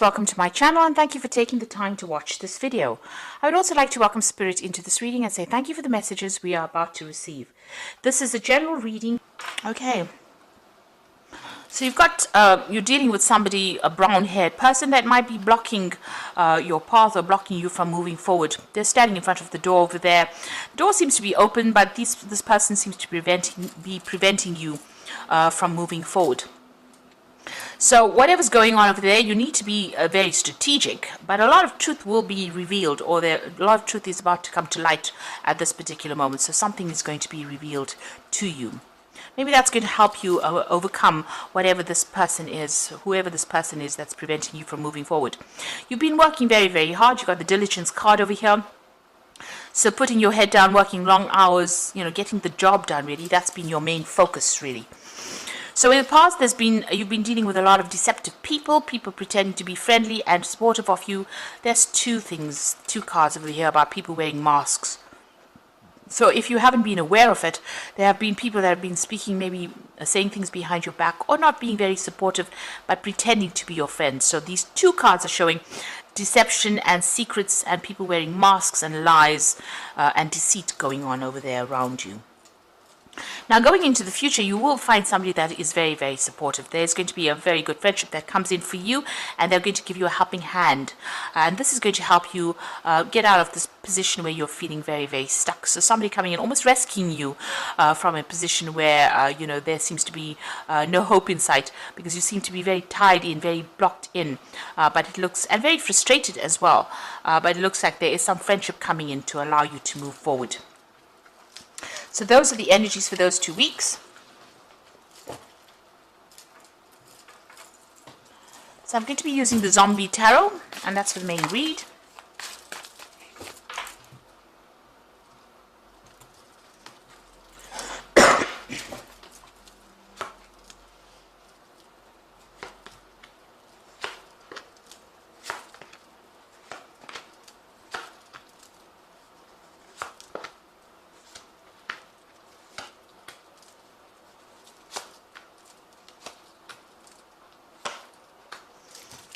Welcome to my channel and thank you for taking the time to watch this video. I would also like to welcome Spirit into this reading and say thank you for the messages we are about to receive. This is a general reading. Okay. So you've got, you're dealing with somebody, a brown-haired person that might be blocking your path or blocking you from moving forward. They're standing in front of the door over there. The door seems to be open, but this person seems to be preventing you from moving forward. So whatever's going on over there, you need to be very strategic, but a lot of truth will be revealed, or a lot of truth is about to come to light at this particular moment. So something is going to be revealed to you. Maybe that's going to help you overcome whatever this person is, whoever this person is that's preventing you from moving forward. You've been working very, very hard. You've got the diligence card over here. So putting your head down, working long hours, getting the job done, really, that's been your main focus, really. So in the past, you've been dealing with a lot of deceptive people pretending to be friendly and supportive of you. There's two cards over here about people wearing masks. So if you haven't been aware of it, there have been people that have been speaking, maybe saying things behind your back, or not being very supportive, but pretending to be your friends. So these two cards are showing deception and secrets and people wearing masks and lies and deceit going on over there around you. Now, going into the future, you will find somebody that is very, very supportive. There's going to be a very good friendship that comes in for you, and they're going to give you a helping hand. And this is going to help you get out of this position where you're feeling very, very stuck. So somebody coming in, almost rescuing you from a position where, there seems to be no hope in sight, because you seem to be very tied in, very blocked in. But it looks, and very frustrated as well. But it looks like there is some friendship coming in to allow you to move forward. So those are the energies for those 2 weeks. So I'm going to be using the Zombie Tarot, and that's for the main read.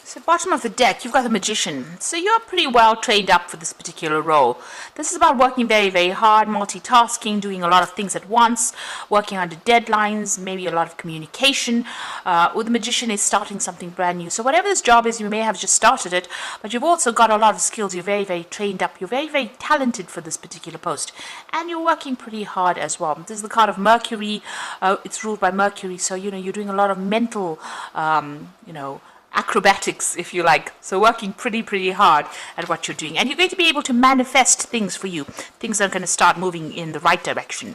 So bottom of the deck, you've got the Magician. So you're pretty well trained up for this particular role. This is about working very, very hard, multitasking, doing a lot of things at once, working under deadlines, maybe a lot of communication. Or the Magician is starting something brand new. So whatever this job is, you may have just started it, but you've also got a lot of skills. You're very, very trained up. You're very, very talented for this particular post. And you're working pretty hard as well. This is the card of Mercury. It's ruled by Mercury. So, you're doing a lot of mental, acrobatics, if you like. So working pretty hard at what you're doing. And you're going to be able to manifest things for you. Things are going to start moving in the right direction.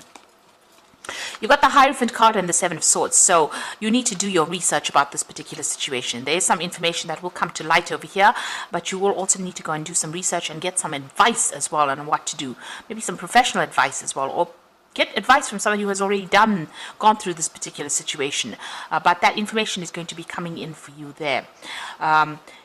You've got the Hierophant card and the Seven of Swords. So you need to do your research about this particular situation. There is some information that will come to light over here, but you will also need to go and do some research and get some advice as well on what to do. Maybe some professional advice as well, or get advice from somebody who has already gone through this particular situation. But that information is going to be coming in for you there.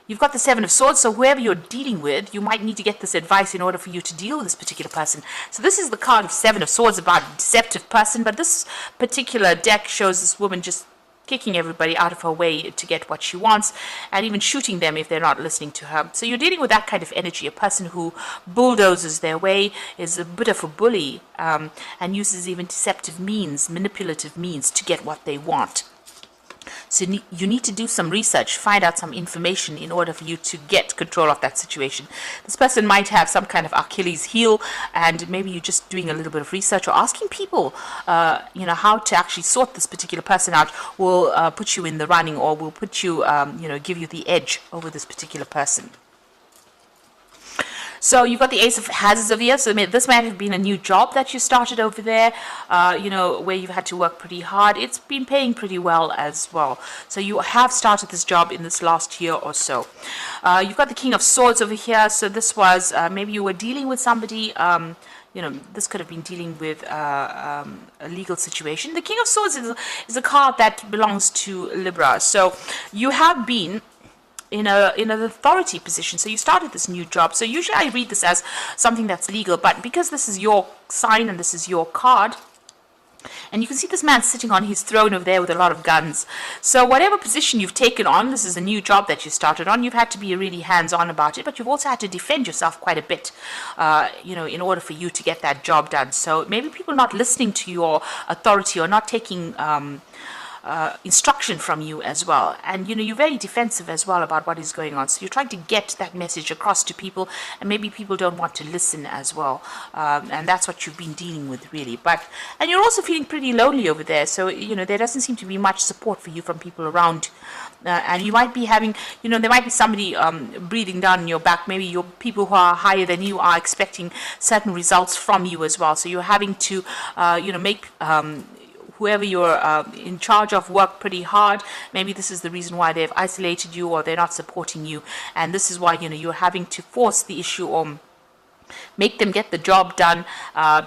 You've got the Seven of Swords, so whoever you're dealing with, you might need to get this advice in order for you to deal with this particular person. So this is the card of Seven of Swords about a deceptive person, but this particular deck shows this woman just kicking everybody out of her way to get what she wants, and even shooting them if they're not listening to her. So you're dealing with that kind of energy, a person who bulldozes their way, is a bit of a bully, and uses even deceptive means, manipulative means to get what they want. So you need to do some research, find out some information in order for you to get control of that situation. This person might have some kind of Achilles heel, and maybe you're just doing a little bit of research or asking people, how to actually sort this particular person out will put you in the running, or will put you, give you the edge over this particular person. So you've got the Ace of Hazards over here. So this might have been a new job that you started over there, where you've had to work pretty hard. It's been paying pretty well as well. So you have started this job in this last year or so. You've got the King of Swords over here. So this was, maybe you were dealing with somebody, this could have been dealing with a legal situation. The King of Swords is a card that belongs to Libra. So you have been in an authority position. So you started this new job. So usually I read this as something that's legal, but because this is your sign and this is your card, And you can see this man sitting on his throne over there with a lot of guns. So whatever position you've taken on, this is a new job that you started on, you've had to be really hands-on about it, but you've also had to defend yourself quite a bit, in order for you to get that job done. So maybe people not listening to your authority or not taking instruction from you as well, and you're very defensive as well about what is going on, so you're trying to get that message across to people, and maybe people don't want to listen as well, and that's what you've been dealing with really. And you're also feeling pretty lonely over there, so there doesn't seem to be much support for you from people around, and you might be having, there might be somebody breathing down your back. Maybe your people who are higher than you are expecting certain results from you as well, so you're having to make whoever you're in charge of work pretty hard. Maybe this is the reason why they've isolated you, or they're not supporting you, and this is why you're having to force the issue or make them get the job done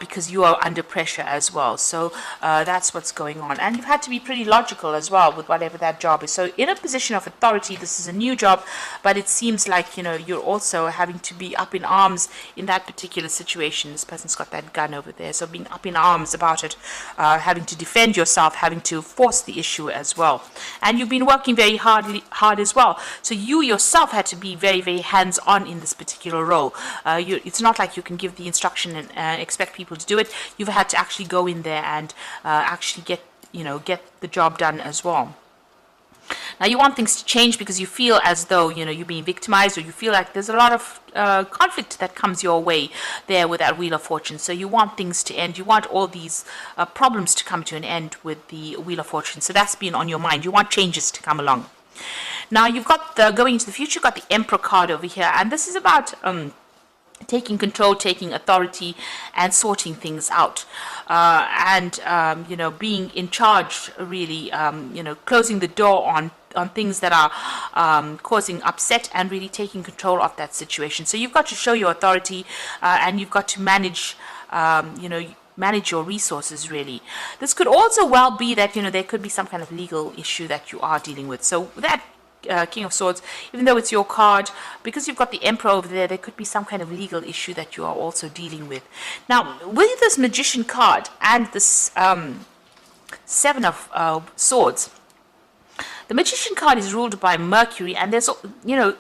because you are under pressure as well. So that's what's going on, and you've had to be pretty logical as well with whatever that job is. So in a position of authority, this is a new job, but it seems like you're also having to be up in arms in that particular situation. This person's got that gun over there, so being up in arms about it, having to defend yourself, having to force the issue as well. And you've been working very hard as well, so you yourself had to be very, very hands-on in this particular role. It's not like you can give the instruction and expect people to do it. You've had to actually go in there and actually get the job done as well. Now you want things to change because you feel as though you're being victimized, or you feel like there's a lot of conflict that comes your way there with that Wheel of Fortune. So you want things to end. You want all these problems to come to an end with the Wheel of Fortune. So that's been on your mind. You want changes to come along. Now you've got going into the future. You've got the Emperor card over here, and this is about taking control, taking authority, and sorting things out, and being in charge, really, closing the door on things that are causing upset, and really taking control of that situation. So you've got to show your authority, and you've got to manage manage your resources really. This could also well be that there could be some kind of legal issue that you are dealing with. So that King of Swords, even though it's your card, because you've got the Emperor over there, there could be some kind of legal issue that you are also dealing with. Now, with this Magician card and this Seven of Swords, the Magician card is ruled by Mercury, and there's, people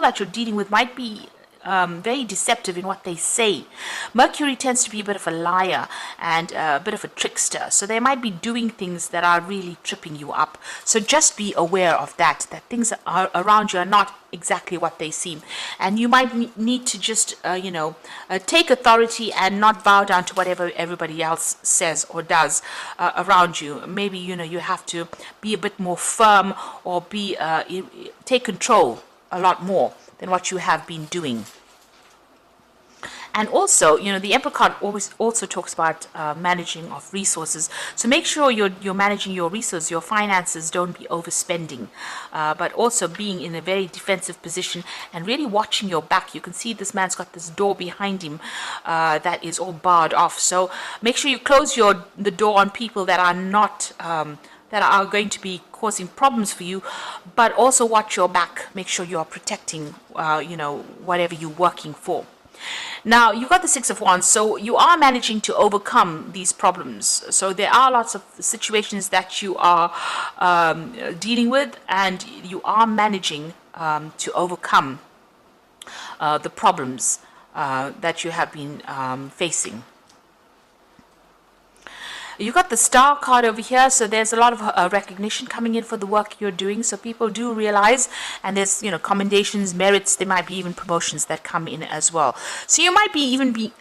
that you're dealing with might be very deceptive in what they say. Mercury tends to be a bit of a liar and a bit of a trickster, so they might be doing things that are really tripping you up. So just be aware of that things are around you are not exactly what they seem, and you might need to just take authority and not bow down to whatever everybody else says or does around you. Maybe you have to be a bit more firm, or take control a lot more than what you have been doing. And also, the Emperor card always also talks about managing of resources. So make sure you're managing your resources, your finances. Don't be overspending, but also being in a very defensive position and really watching your back. You can see this man's got this door behind him that is all barred off. So make sure you close the door on people that are not that are going to be causing problems for you, but also watch your back. Make sure you are protecting, whatever you're working for. Now, you've got the Six of Wands, so you are managing to overcome these problems. So there are lots of situations that you are dealing with, and you are managing to overcome the problems that you have been facing. You've got the Star card over here, so there's a lot of recognition coming in for the work you're doing. So people do realize, and there's commendations, merits. There might be even promotions that come in as well. So you might be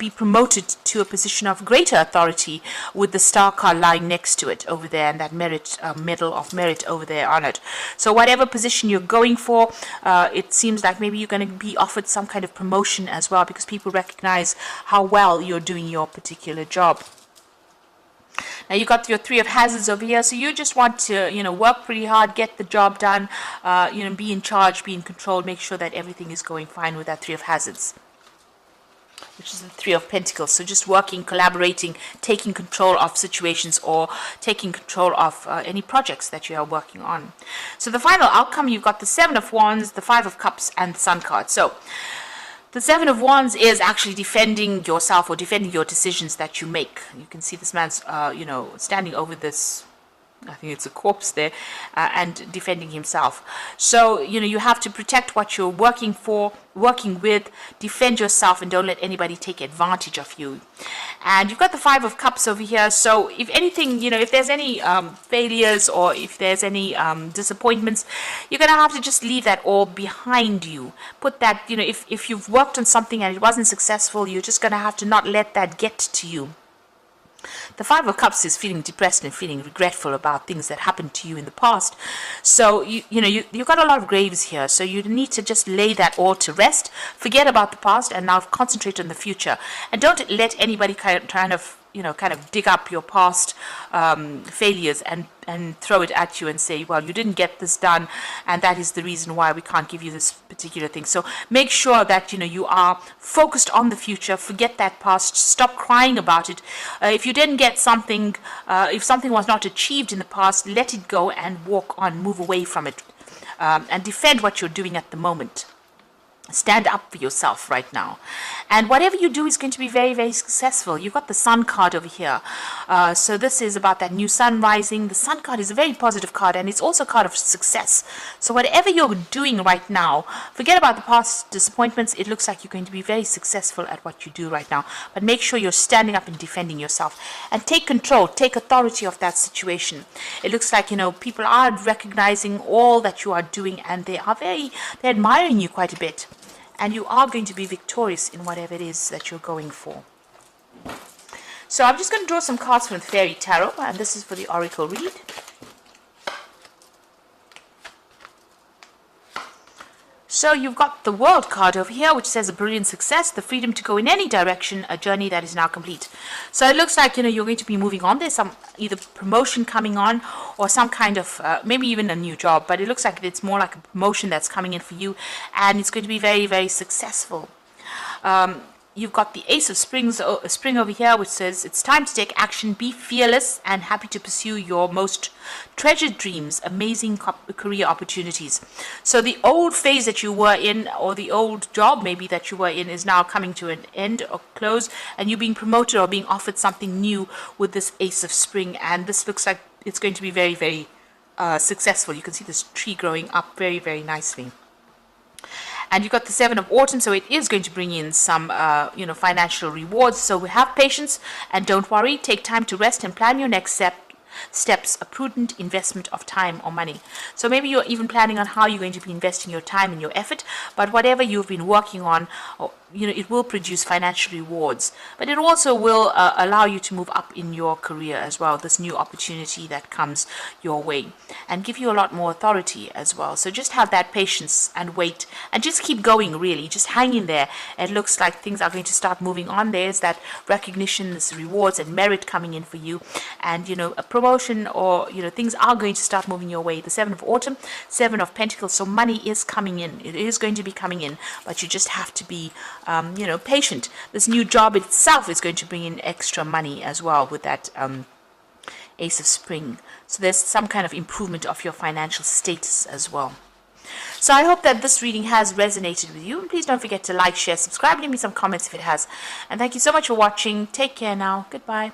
promoted to a position of greater authority with the Star card lying next to it over there, and that medal of merit over there on it. So whatever position you're going for, it seems like maybe you're going to be offered some kind of promotion as well, because people recognize how well you're doing your particular job. Now you got your Three of Hazards over here, so you just want to, work pretty hard, get the job done, be in charge, be in control, make sure that everything is going fine with that Three of Hazards, which is the Three of Pentacles. So just working, collaborating, taking control of situations, or taking control of any projects that you are working on. So the final outcome, you've got the Seven of Wands, the Five of Cups, and the Sun card. So The Seven of Wands is actually defending yourself or defending your decisions that you make. You can see this man's, standing over this, I think it's a corpse there, and defending himself. So, you have to protect what you're working with, defend yourself, and don't let anybody take advantage of you. And you've got the Five of Cups over here. So if anything, if there's any failures or if there's any disappointments, you're going to have to just leave that all behind you. Put that, if you've worked on something and it wasn't successful, you're just going to have to not let that get to you. The Five of Cups is feeling depressed and feeling regretful about things that happened to you in the past. So, you've got a lot of graves here. So you need to just lay that all to rest. Forget about the past and now concentrate on the future. And don't let anybody kind of dig up your past failures and throw it at you and say, well, you didn't get this done, and that is the reason why we can't give you this particular thing. So make sure that you are focused on the future. Forget that past. Stop crying about it. If you didn't get something, if something was not achieved in the past, let it go and walk on, move away from it, and defend what you're doing at the moment. Stand up for yourself right now. And whatever you do is going to be very, very successful. You've got the Sun card over here. So this is about that new sun rising. The Sun card is a very positive card, and it's also a card of success. So whatever you're doing right now, forget about the past disappointments. It looks like you're going to be very successful at what you do right now. But make sure you're standing up and defending yourself. And take control, take authority of that situation. It looks like, people are recognizing all that you are doing, and they're admiring you quite a bit. And you are going to be victorious in whatever it is that you're going for. So I'm just going to draw some cards from the Fairy Tarot, and this is for the Oracle read. So you've got the World card over here, which says a brilliant success, the freedom to go in any direction, a journey that is now complete. So it looks like, you're going to be moving on. There's some either promotion coming on or some kind of, maybe even a new job. But it looks like it's more like a promotion that's coming in for you. And it's going to be very, very successful. You've got the Ace of Spring over here, which says it's time to take action, be fearless, and happy to pursue your most treasured dreams, amazing career opportunities. So the old phase that you were in, or the old job maybe that you were in, is now coming to an end or close, and you're being promoted or being offered something new with this Ace of Spring. And this looks like it's going to be very, very successful. You can see this tree growing up very, very nicely. And you've got the Seven of Autumn, so it is going to bring in some, financial rewards. So have patience and don't worry. Take time to rest and plan your next steps, a prudent investment of time or money. So maybe you're even planning on how you're going to be investing your time and your effort, but whatever you've been working on, it will produce financial rewards, but it also will allow you to move up in your career as well, this new opportunity that comes your way, and give you a lot more authority as well. So just have that patience and wait, and just keep going, really. Just hang in there. It looks like things are going to start moving on. There's that recognition, this rewards and merit coming in for you, and a promotion, or things are going to start moving your way. The Seven of Autumn, Seven of Pentacles, so money is coming in. It is going to be coming in, but you just have to be patient. This new job itself is going to bring in extra money as well with that Ace of Spring. So there's some kind of improvement of your financial status as well. So I hope that this reading has resonated with you. And please don't forget to like, share, subscribe, leave me some comments if it has. And thank you so much for watching. Take care now. Goodbye.